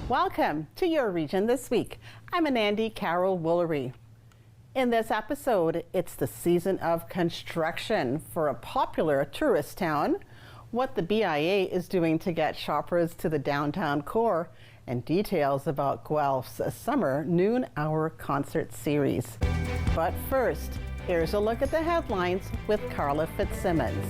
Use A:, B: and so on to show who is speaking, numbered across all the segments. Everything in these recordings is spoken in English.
A: Welcome to Your Region This Week. I'm Anandi Carol Woolery. In this episode, it's the season of construction for a popular tourist town, what the BIA is doing to get shoppers to the downtown core, and details about Guelph's summer noon hour concert series. But first, here's a look at the headlines with Carla Fitzsimmons.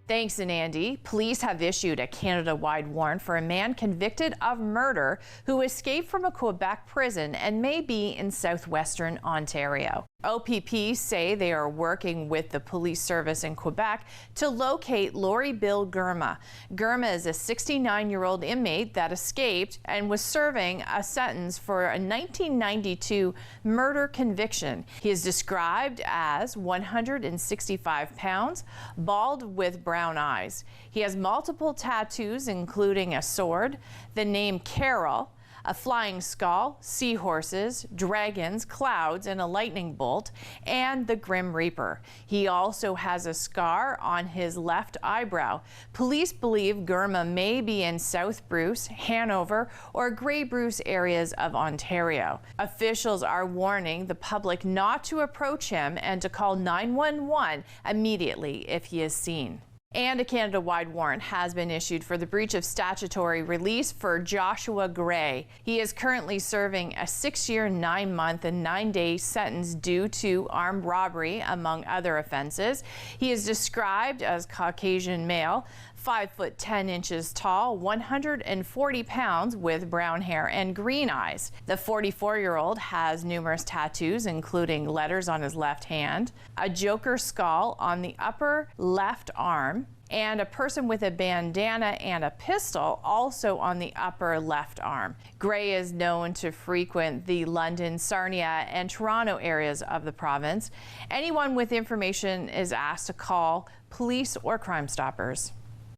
B: Thanks, Anandi. Police have issued a Canada-wide warrant for a man convicted of murder who escaped from a Quebec prison and may be in southwestern Ontario. OPP say they are working with the police service in Quebec to locate Laurie Bill Girma. Girma is a 69-year-old inmate that escaped and was serving a sentence for a 1992 murder conviction. He is described as 165 pounds, bald with brown eyes. He has multiple tattoos, including a sword, the name Carol, a flying skull, seahorses, dragons, clouds, and a lightning bolt, and the Grim Reaper. He also has a scar on his left eyebrow. Police believe Girma may be in South Bruce, Hanover, or Grey Bruce areas of Ontario. Officials are warning the public not to approach him and to call 911 immediately if he is seen. And a Canada-wide warrant has been issued for the breach of statutory release for Joshua Gray. He is currently serving a 6-year, 9-month, and 9-day sentence due to armed robbery, among other offenses. He is described as Caucasian male, 5 foot 10 inches tall, 140 pounds, with brown hair and green eyes. The 44-year-old has numerous tattoos, including letters on his left hand, a Joker skull on the upper left arm, and a person with a bandana and a pistol also on the upper left arm. Gray is known to frequent the London, Sarnia, and Toronto areas of the province. Anyone with information is asked to call police or Crime Stoppers.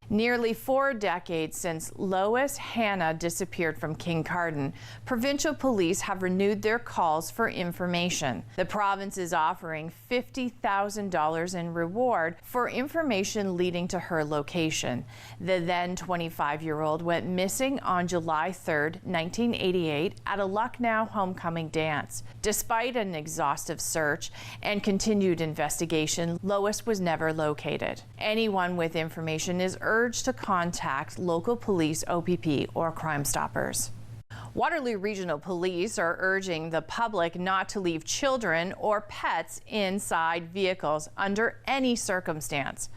B: Nearly 4 decades since Lois Hannah disappeared from Kincardine, provincial police have renewed their calls for information. The province is offering $50,000 in reward for information leading to her location. The then 25-year-old went missing on July 3, 1988 at a Lucknow homecoming dance. Despite an exhaustive search and continued investigation, Lois was never located. Anyone with information is urged to contact local police, OPP, or Crime Stoppers. Waterloo Regional Police are urging the public not to leave children or pets inside vehicles under any circumstance.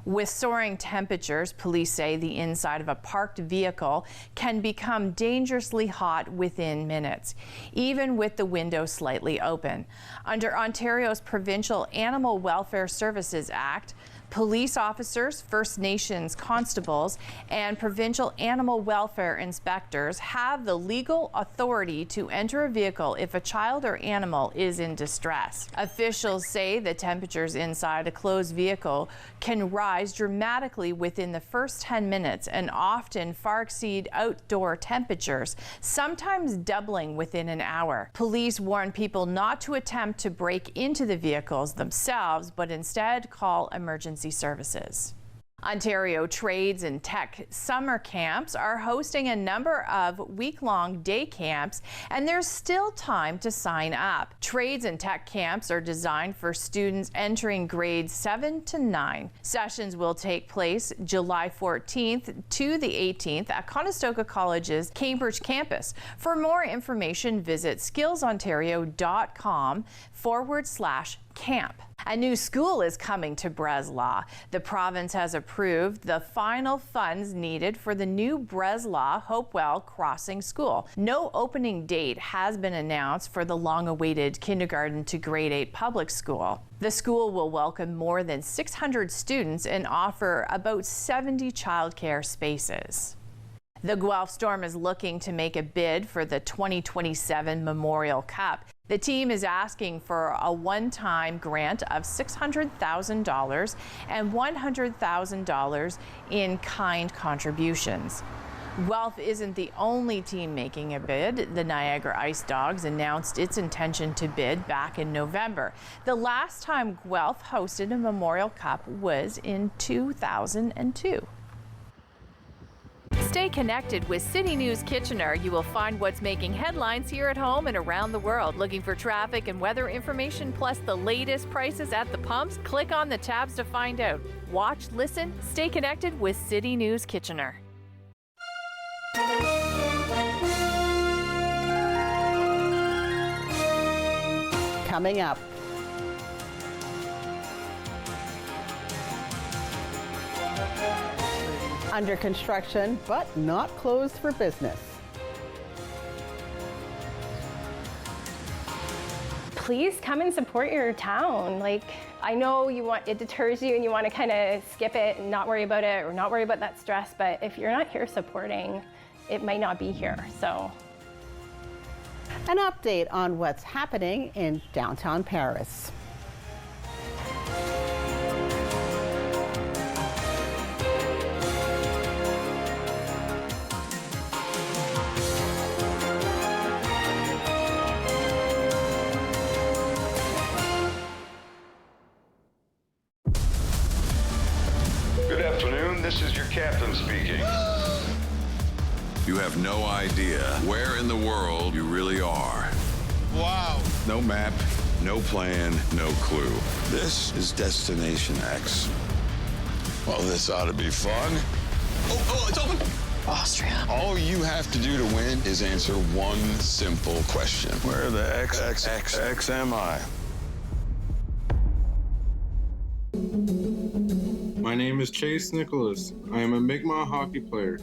B: With soaring temperatures, police say the inside of a parked vehicle can become dangerously hot within minutes, even with the window slightly open. Under Ontario's Provincial Animal Welfare Services Act, police officers, First Nations constables, and provincial animal welfare inspectors have the legal authority to enter a vehicle if a child or animal is in distress. Officials say the temperatures inside a closed vehicle can rise dramatically within the first 10 minutes and often far exceed outdoor temperatures, sometimes doubling within an hour. Police warn people not to attempt to break into the vehicles themselves, but instead call emergency services. Ontario Trades and Tech summer camps are hosting a number of week-long day camps, and there's still time to sign up. Trades and Tech camps are designed for students entering grades 7 to 9. Sessions will take place July 14th to the 18th at Conestoga College's Cambridge campus. For more information, visit skillsontario.com/camp. A new school is coming to Breslau. The province has approved the final funds needed for the new Breslau Hopewell Crossing School. No opening date has been announced for the long-awaited kindergarten to grade 8 public school. The school will welcome more than 600 students and offer about 70 childcare spaces. The Guelph Storm is looking to make a bid for the 2027 Memorial Cup. The team is asking for a one-time grant of $600,000 and $100,000 in kind contributions. Guelph isn't the only team making a bid. The Niagara Ice Dogs announced its intention to bid back in November. The last time Guelph hosted a Memorial Cup was in 2002. Stay connected with City News Kitchener. You will find what's making headlines here at home and around the world. Looking for traffic and weather information, plus the latest prices at the pumps? Click on the tabs to find out. Watch, listen, stay connected with City News Kitchener.
A: Coming up. Under construction, but not closed for business.
C: Please come and support your town. Like, I know it deters you and you want to kind of skip it and not worry about it or not worry about that stress, but if you're not here supporting, it might not be here, so.
A: An update on what's happening in downtown Paris.
D: Good afternoon, this is your captain speaking.
E: You have no idea where in the world you really are.
F: Wow.
E: No map, no plan, no clue. This is Destination X.
F: Well, this ought to be fun. Oh, it's open.
G: Austria.
F: All you have to do to win is answer one simple question.
E: Where the X am I?
H: My name is Chase Nicholas. I am a Mi'kmaq hockey player.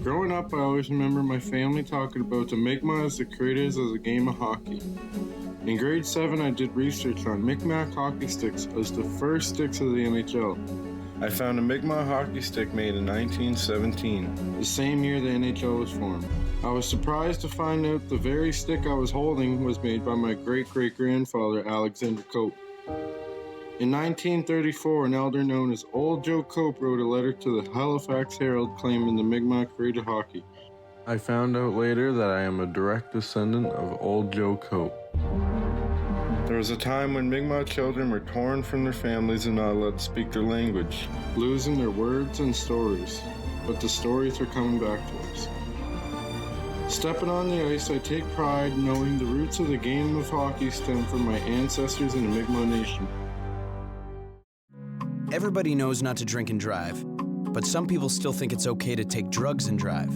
H: Growing up, I always remember my family talking about the Mi'kmaq as the creators of the game of hockey. In grade 7, I did research on Mi'kmaq hockey sticks as the first sticks of the NHL. I found a Mi'kmaq hockey stick made in 1917, the same year the NHL was formed. I was surprised to find out the very stick I was holding was made by my great-great-grandfather, Alexander Cope. In 1934, an elder known as Old Joe Cope wrote a letter to the Halifax Herald claiming the Mi'kmaq created hockey. I found out later that I am a direct descendant of Old Joe Cope. There was a time when Mi'kmaq children were torn from their families and not allowed to speak their language, losing their words and stories. But the stories are coming back to us. Stepping on the ice, I take pride knowing the roots of the game of hockey stem from my ancestors in the Mi'kmaq Nation.
I: Everybody knows not to drink and drive, but some people still think it's okay to take drugs and drive.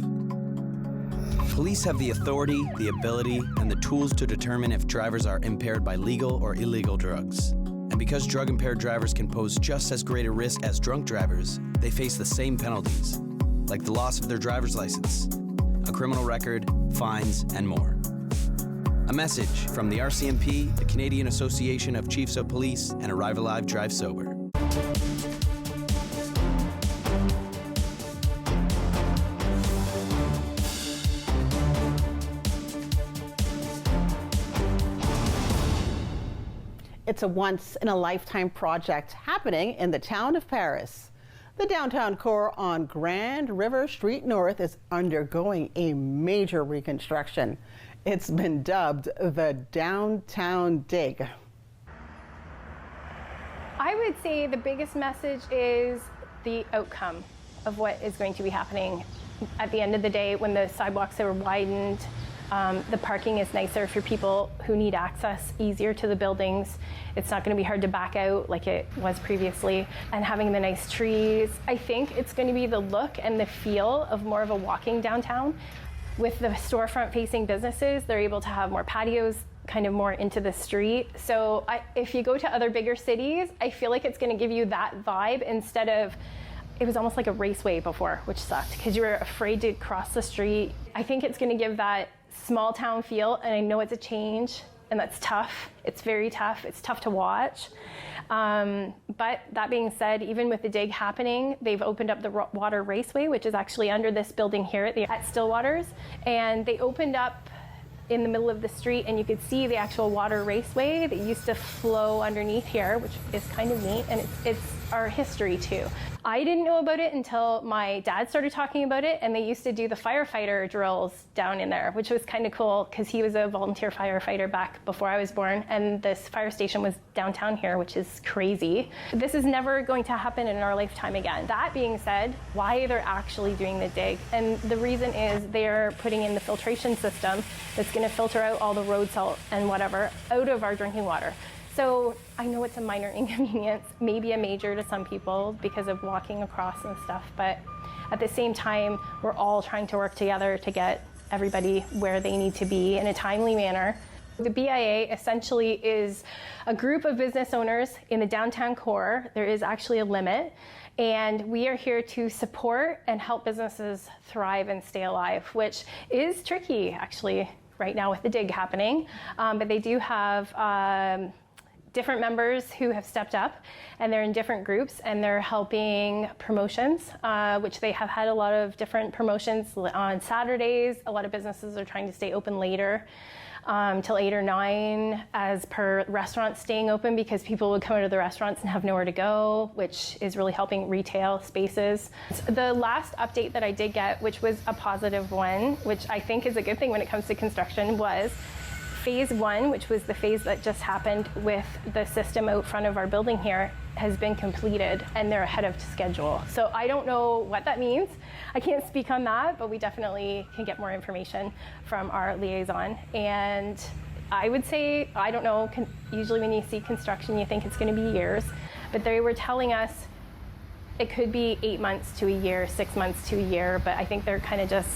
I: Police have the authority, the ability, and the tools to determine if drivers are impaired by legal or illegal drugs. And because drug-impaired drivers can pose just as great a risk as drunk drivers, they face the same penalties, like the loss of their driver's license, a criminal record, fines, and more. A message from the RCMP, the Canadian Association of Chiefs of Police, and Arrive Alive, Drive Sober.
A: It's a once-in-a-lifetime project happening in the town of Paris. The downtown core on Grand River Street North is undergoing a major reconstruction. It's been dubbed the Downtown Dig.
C: I would say the biggest message is the outcome of what is going to be happening at the end of the day when the sidewalks are widened. The parking is nicer for people who need access, easier to the buildings. It's not going to be hard to back out like it was previously. And having the nice trees, I think it's going to be the look and the feel of more of a walking downtown. With the storefront facing businesses, they're able to have more patios, kind of more into the street. So if you go to other bigger cities, I feel like it's going to give you that vibe instead of, it was almost like a raceway before, which sucked because you were afraid to cross the street. I think it's going to give that small town feel, and I know it's a change, and that's tough. It's very tough. It's tough to watch. But that being said, even with the dig happening, they've opened up the Water Raceway, which is actually under this building here at Stillwaters, and they opened up in the middle of the street, and you could see the actual Water Raceway that used to flow underneath here, which is kind of neat, and it's our history too. I didn't know about it until my dad started talking about it, and they used to do the firefighter drills down in there, which was kind of cool because he was a volunteer firefighter back before I was born, and this fire station was downtown here, which is crazy. This is never going to happen in our lifetime again. That being said, why they're actually doing the dig, and the reason is they're putting in the filtration system that's going to filter out all the road salt and whatever out of our drinking water. So I know it's a minor inconvenience, maybe a major to some people because of walking across and stuff, but at the same time, we're all trying to work together to get everybody where they need to be in a timely manner. The BIA essentially is a group of business owners in the downtown core. There is actually a limit, and we are here to support and help businesses thrive and stay alive, which is tricky actually right now with the dig happening, but they do have different members who have stepped up, and they're in different groups, and they're helping promotions, which they have had a lot of different promotions on Saturdays. A lot of businesses are trying to stay open later, till 8 or 9, as per restaurants staying open, because people would come out of the restaurants and have nowhere to go, which is really helping retail spaces. The last update that I did get, which was a positive one, which I think is a good thing when it comes to construction, was Phase 1, which was the phase that just happened with the system out front of our building here, has been completed, and they're ahead of schedule. So I don't know what that means. I can't speak on that, but we definitely can get more information from our liaison. And I would say, I don't know, usually when you see construction, you think it's going to be years, but they were telling us it could be 8 months to a year, 6 months to a year, but I think they're kind of just,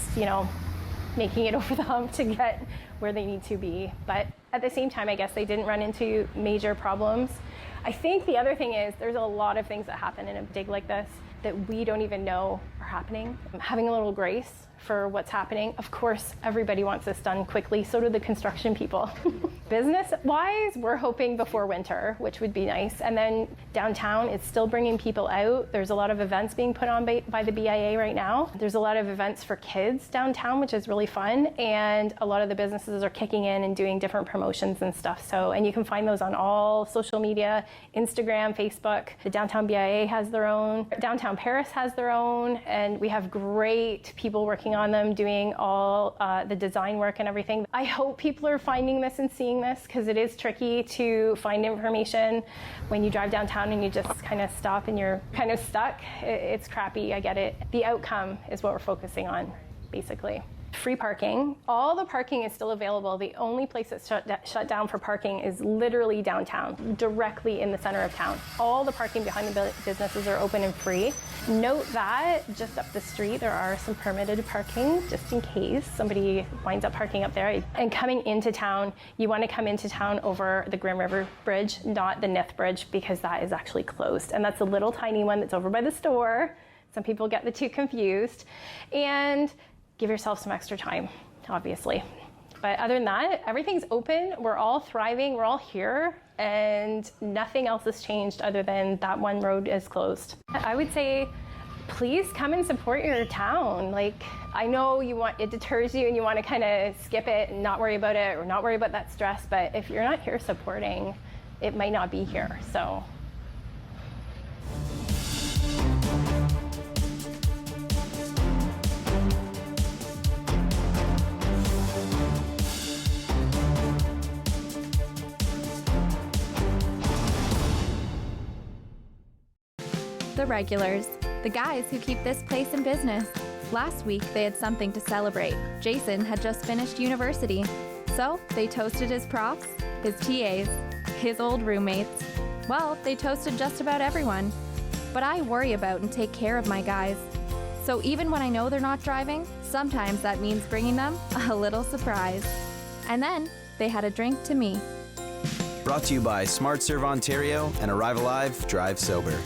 C: making it over the hump to get where they need to be. But at the same time, I guess they didn't run into major problems. I think the other thing is there's a lot of things that happen in a dig like this that we don't even know are happening. Having a little grace for what's happening. Of course, everybody wants this done quickly, so do the construction people. Business-wise, we're hoping before winter, which would be nice. And then downtown, it's still bringing people out. There's a lot of events being put on by the BIA right now. There's a lot of events for kids downtown, which is really fun. And a lot of the businesses are kicking in and doing different promotions and stuff. So, and you can find those on all social media, Instagram, Facebook. The Downtown BIA has their own. Downtown Paris has their own. And we have great people working on them, doing all the design work and everything. I hope people are finding this and seeing this, because it is tricky to find information when you drive downtown and you just kind of stop and you're kind of stuck. It's crappy, I get it. The outcome is what we're focusing on, basically. Free parking. All the parking is still available. The only place that's shut down for parking is literally downtown, directly in the center of town. All the parking behind the businesses are open and free. Note that just up the street there are some permitted parking, just in case somebody winds up parking up there. And coming into town, you want to come into town over the Grim River Bridge, not the Nith Bridge, because that is actually closed. And that's a little tiny one that's over by the store. Some people get the two confused. And give yourself some extra time, obviously. But other than that, everything's open. We're all thriving. We're all here. And nothing else has changed other than that one road is closed. I would say, please come and support your town. Like, I know it deters you and you want to kind of skip it and not worry about it or not worry about that stress. But if you're not here supporting, it might not be here. So.
G: The regulars, the guys who keep this place in business. Last week, they had something to celebrate. Jason had just finished university, so they toasted his profs, his TAs, his old roommates. Well, they toasted just about everyone. But I worry about and take care of my guys. So even when I know they're not driving, sometimes that means bringing them a little surprise. And then they had a drink to me.
I: Brought to you by Smart Serve Ontario and Arrive Alive, Drive Sober.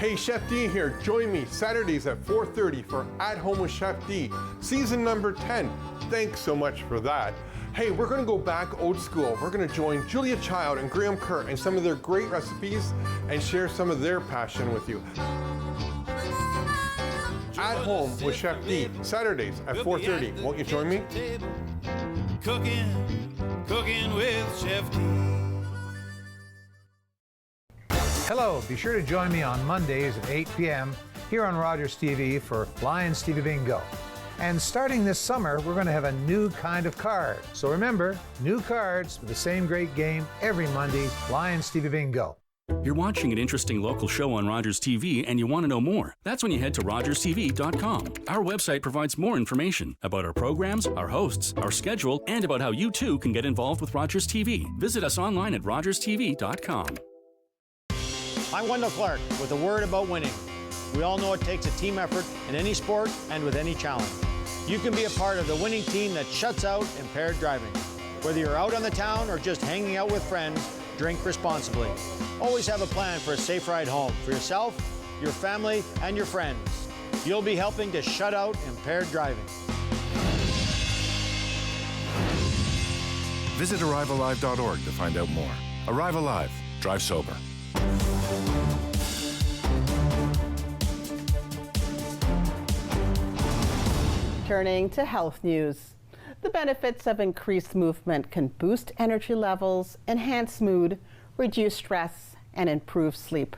J: Hey, Chef D here. Join me Saturdays at 4:30 for At Home with Chef D, season number 10. Thanks so much for that. Hey, we're going to go back old school. We're going to join Julia Child and Graham Kerr and some of their great recipes and share some of their passion with you. At Home with Chef D, Saturdays at 4:30. Won't you join me?
K: Cooking with Chef D. Hello, be sure to join me on Mondays at 8 p.m. here on Rogers TV for Lions TV Bingo. And starting this summer, we're going to have a new kind of card. So remember, new cards with the same great game every Monday, Lions TV Bingo.
L: You're watching an interesting local show on Rogers TV and you want to know more. That's when you head to RogersTV.com. Our website provides more information about our programs, our hosts, our schedule, and about how you too can get involved with Rogers TV. Visit us online at RogersTV.com.
M: I'm Wendell Clark with a word about winning. We all know it takes a team effort in any sport and with any challenge. You can be a part of the winning team that shuts out impaired driving. Whether you're out on the town or just hanging out with friends, drink responsibly. Always have a plan for a safe ride home for yourself, your family, and your friends. You'll be helping to shut out impaired driving.
N: Visit ArriveAlive.org to find out more. Arrive Alive. Drive sober.
A: Turning to health news. The benefits of increased movement can boost energy levels, enhance mood, reduce stress, and improve sleep.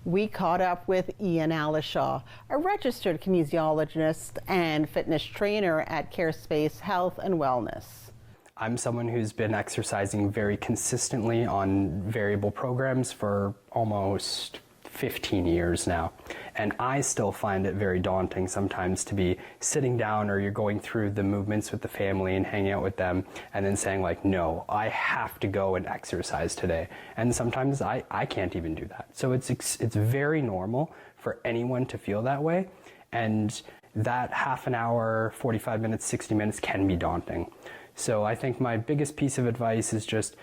A: We caught up with Ian Alishaw, a registered kinesiologist and fitness trainer at CareSpace Health and Wellness.
O: I'm someone who's been exercising very consistently on variable programs for almost 15 years now. And I still find it very daunting sometimes to be sitting down or you're going through the movements with the family and hanging out with them and then saying like, no, I have to go and exercise today. And sometimes I can't even do that. So it's very normal for anyone to feel that way. And that half an hour, 45 minutes, 60 minutes can be daunting. So I think my biggest piece of advice is just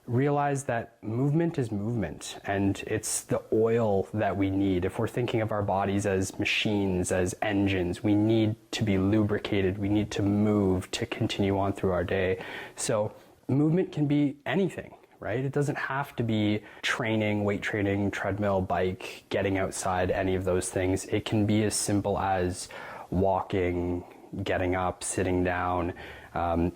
O: realize that movement is movement, and it's the oil that we need. If we're thinking of our bodies as machines, as engines, we need to be lubricated. We need to move to continue on through our day. So movement can be anything, right? It doesn't have to be training, weight training, treadmill, bike, getting outside, any of those things. It can be as simple as walking, getting up, sitting down,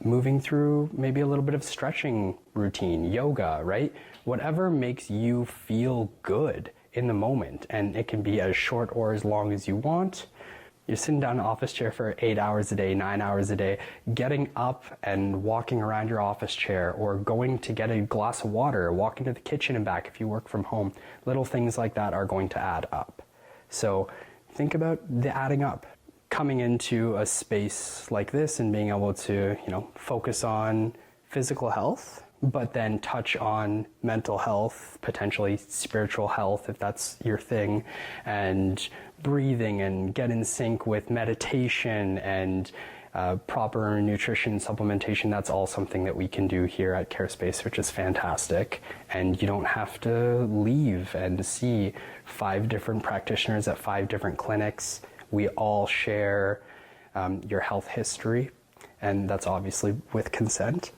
O: moving through maybe a little bit of stretching routine, yoga, right? Whatever makes you feel good in the moment. And it can be as short or as long as you want. You're sitting down in an office chair for 8 hours a day, 9 hours a day, getting up and walking around your office chair, or going to get a glass of water, walking to the kitchen and back if you work from home. Little things like that are going to add up. So think about the adding up. Coming into a space like this and being able to, focus on physical health, but then touch on mental health, potentially spiritual health, if that's your thing, and breathing and get in sync with meditation and proper nutrition supplementation. That's all something that we can do here at CareSpace, which is fantastic. And you don't have to leave and see 5 different practitioners at 5 different clinics. We all share your health history, and that's obviously with consent.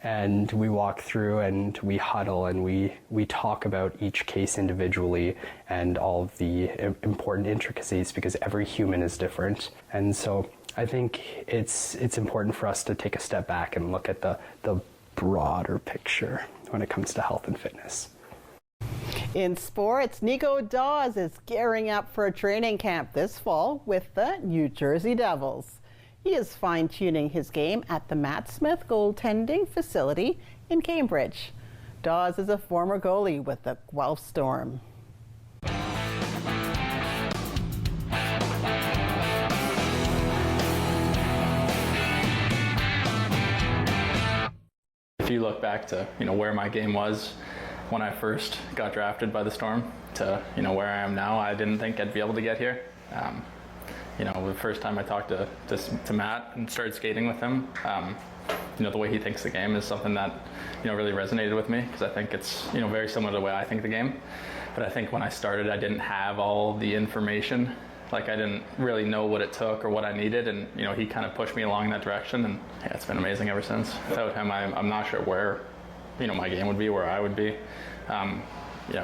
O: And we walk through and we huddle and we talk about each case individually and all of the important intricacies, because every human is different. And so I think it's important for us to take a step back and look at the broader picture when it comes to health and fitness.
A: In sports, Nico Daws is gearing up for a training camp this fall with the New Jersey Devils. He is fine-tuning his game at the Matt Smith goaltending facility in Cambridge. Daws is a former goalie with the Guelph Storm.
P: If you look back to where my game was when I first got drafted by the Storm to where I am now, I didn't think I'd be able to get here. The first time I talked to Matt and started skating with him, the way he thinks the game is something that really resonated with me, because I think it's very similar to the way I think the game. But I think when I started, I didn't have all the information. Like, I didn't really know what it took or what I needed, and he kind of pushed me along that direction, and yeah, it's been amazing ever since. Without him, I'm not sure where my game would be, where I would be.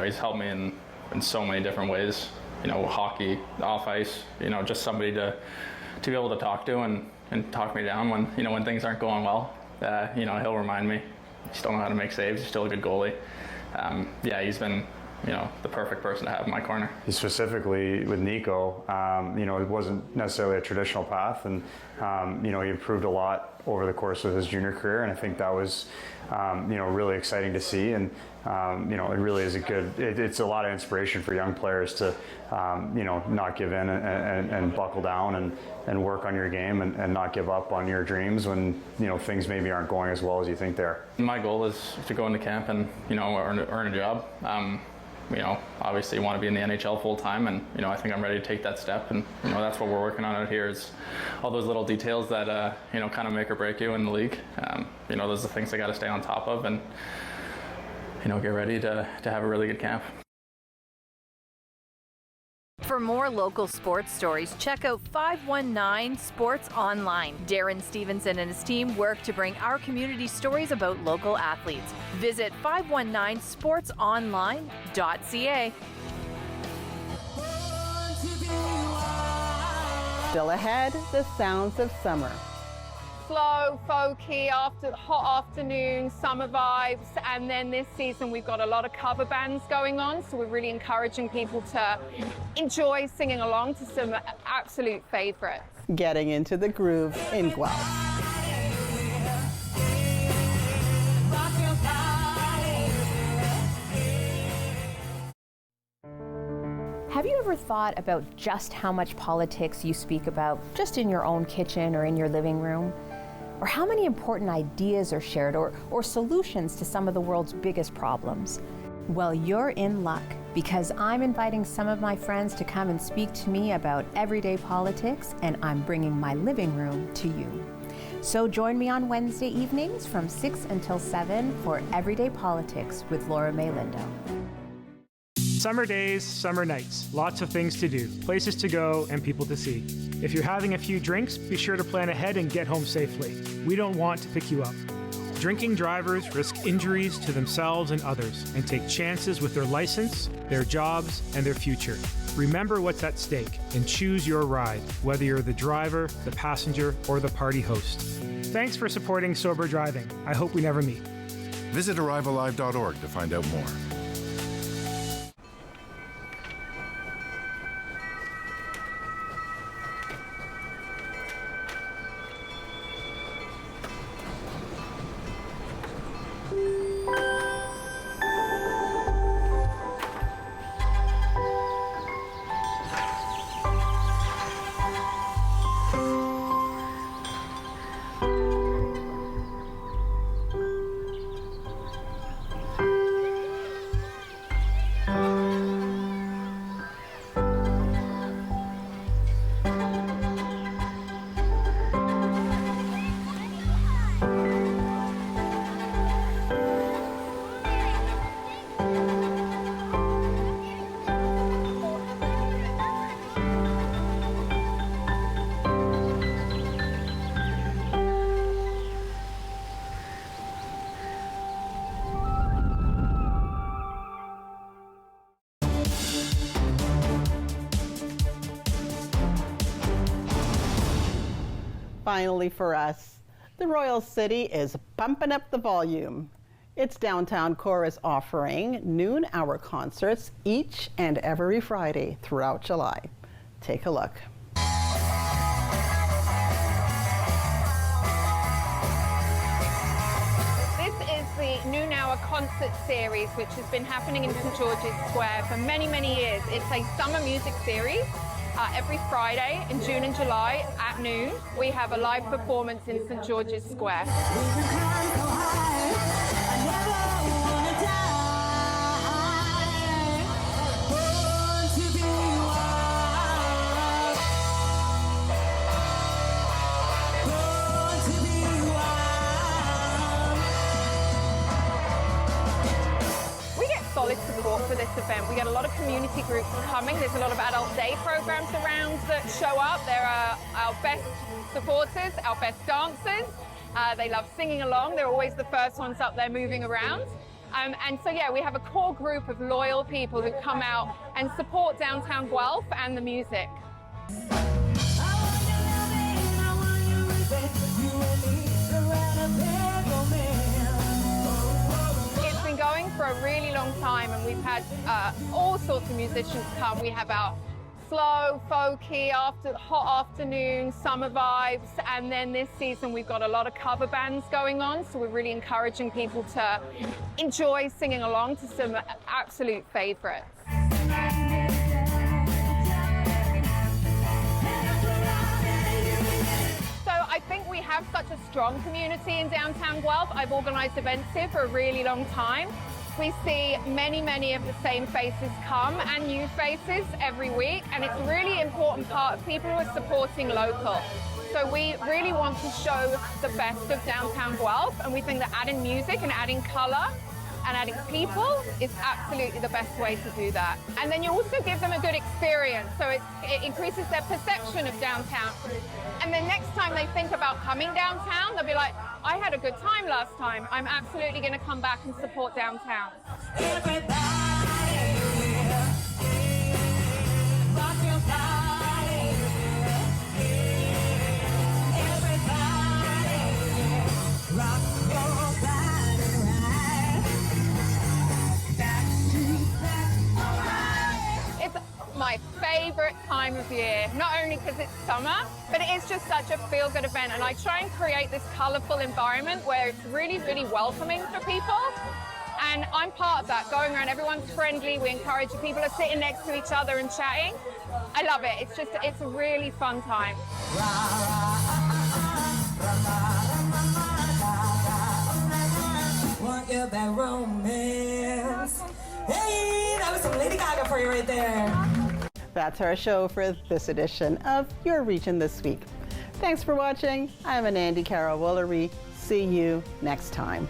P: He's helped me in so many different ways. Hockey, off ice, just somebody to be able to talk to and talk me down when things aren't going well. He'll remind me, you still know how to make saves, you're still a good goalie. He's been the perfect person to have in my corner.
Q: Specifically with Nico, it wasn't necessarily a traditional path, and he improved a lot over the course of his junior career, and I think that was really exciting to see. And it really is it's a lot of inspiration for young players to not give in and buckle down and work on your game and not give up on your dreams when things maybe aren't going as well as you think they are.
P: My goal is to go into camp and earn a job. Obviously you want to be in the NHL full time, and I think I'm ready to take that step, and that's what we're working on out here, is all those little details that kind of make or break you in the league. Those are the things I got to stay on top of, and get ready to have a really good camp.
B: For more local sports stories, check out 519 Sports Online. Darren Stevenson and his team work to bring our community stories about local athletes. Visit 519sportsonline.ca.
A: Still ahead, the sounds of summer.
R: Slow, folky, hot afternoon, summer vibes, and then this season we've got a lot of cover bands going on, so we're really encouraging people to enjoy singing along to some absolute favorites.
A: Getting into the groove in Guelph.
S: Have you ever thought about just how much politics you speak about just in your own kitchen or in your living room? Or how many important ideas are shared or solutions to some of the world's biggest problems? Well, you're in luck, because I'm inviting some of my friends to come and speak to me about everyday politics, and I'm bringing my living room to you. So join me on Wednesday evenings from 6 until 7 for Everyday Politics with Laura May Lindo.
T: Summer days, summer nights, lots of things to do, places to go, and people to see. If you're having a few drinks, be sure to plan ahead and get home safely. We don't want to pick you up. Drinking drivers risk injuries to themselves and others and take chances with their license, their jobs, and their future. Remember what's at stake and choose your ride, whether you're the driver, the passenger, or the party host. Thanks for supporting Sober Driving. I hope we never meet.
N: Visit ArriveAlive.org to find out more.
A: Finally for us, the Royal City is bumping up the volume. Its downtown core is offering noon-hour concerts each and every Friday throughout July. Take a look.
R: This is the Noon Hour concert series, which has been happening in St. George's Square for many, many years. It's a summer music series. Every Friday in June and July at noon, we have a live performance in St. George's Square. Solid support for this event. We get a lot of community groups coming. There's a lot of adult day programs around that show up. There are our best supporters, our best dancers. They love singing along. They're always the first ones up there moving around. And so, yeah, we have a core group of loyal people who come out and support downtown Guelph and the music. It's been going for a really long time, and we've had all sorts of musicians come. We have our slow, folky, hot afternoon, summer vibes, and then this season we've got a lot of cover bands going on, so we're really encouraging people to enjoy singing along to some absolute favorites. I think we have such a strong community in downtown Guelph. I've organised events here for a really long time. We see many of the same faces come and new faces every week, and it's a really important part of people who are supporting local. So we really want to show the best of downtown Guelph, and we think that adding music and adding colour and adding people is absolutely the best way to do that. And then you also give them a good experience, so it increases their perception of downtown. And then next time they think about coming downtown, they'll be like, I had a good time last time. I'm absolutely going to come back and support downtown. My favorite time of year, not only because it's summer, but it is just such a feel-good event, and I try and create this colorful environment where it's really welcoming for people, and I'm part of that. Going around, everyone's friendly, we encourage people are sitting next to each other and chatting. I love it. It's a really fun time.
U: Want you that romance? Hey, that was some Lady Gaga for you right there.
A: That's our show for this edition of Your Region This Week. Thanks for watching. I'm Andy Carol Woolery. See you next time.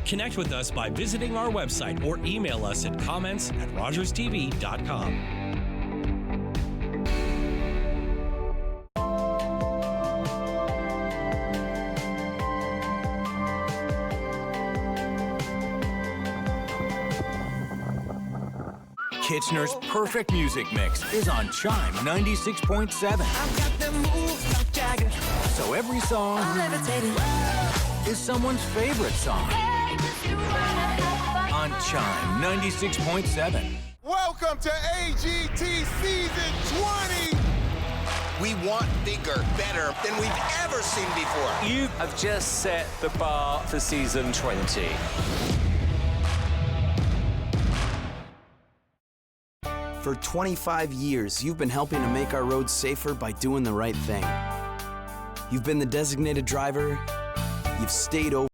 V: Connect with us by visiting our website or email us at comments@rogerstv.com.
W: Kitchener's perfect music mix is on Chime 96.7. So every song is someone's favorite song. On Chime 96.7.
X: Welcome to AGT Season 20!
Y: We want bigger, better than we've ever seen before.
Z: You have just set the bar for Season 20.
I: For 25 years, you've been helping to make our roads safer by doing the right thing. You've been the designated driver, you've stayed over